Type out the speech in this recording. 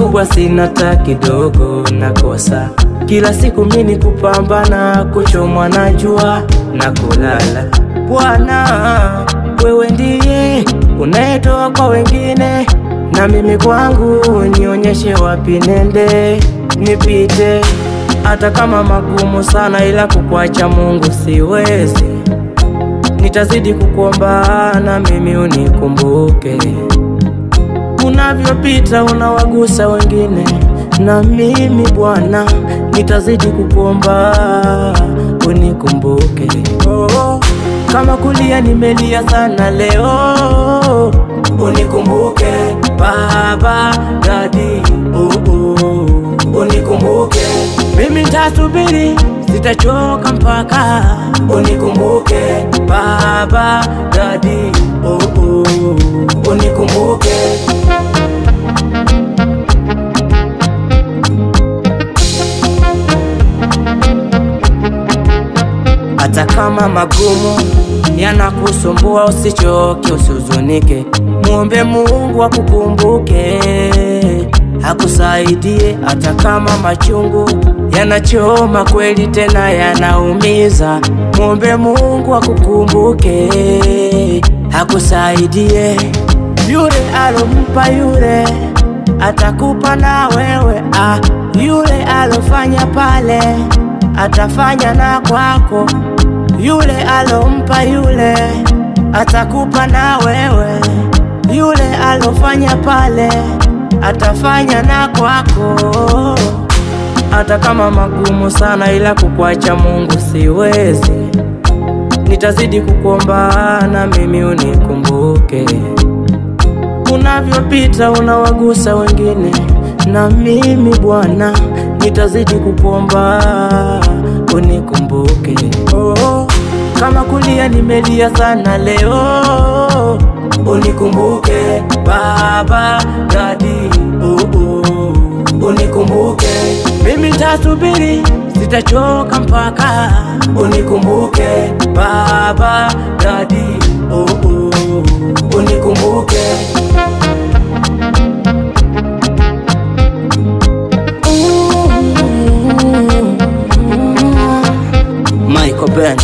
kikubwa sina hata kidogo nakosa. Kila siku mimi kupambana, kuchomwa na jua na kulala. Bwana, wewe ndiye unayetoa kwa wengine, na mimi kwangu nionyeshe wapi nende nipite. Hata kama magumu sana, ila kukuacha Mungu siwezi. Nitazidi kukuomba na mimi unikumbuke. Unavyopita unawagusa wengine, na mimi Bwana nitazidi kukuomba unikumbuke. Kama kulia nimelia sana leo, unikumbuke Baba, Daddy, unikumbuke. Mimi nitasubiri, sitachoka mpaka unikumbuke Baba, Daddy, unikumbuke. Hata kama magumu yanakusumbua, usichoke, usihuzunike. Muombe Mungu akukumbuke, akusaidie. Hata kama machungu yanachoma kweli tena yanaumiza, muombe Mungu akukumbuke, akusaidie. Yule alompa yule atakupa na wewe. Yule alofanya pale atafanya na kwako. Yule alompa yule atakupa na wewe. Yule alofanya pale atafanya na kwako. Hata kama magumu sana, ila kukuacha Mungu siwezi. Nitazidi kukuomba na mimi unikumbuke. Unavyopita unawagusa wengine, na mimi Bwana nitazidi kukuomba unikumbuke. Kama kulia nimelia sana leo, unikumbuke Baba, Daddy, unikumbuke. Mimi nitasubiri, sitachoka mpaka unikumbuke Baba, Daddy, unikumbuke. Michael Ben.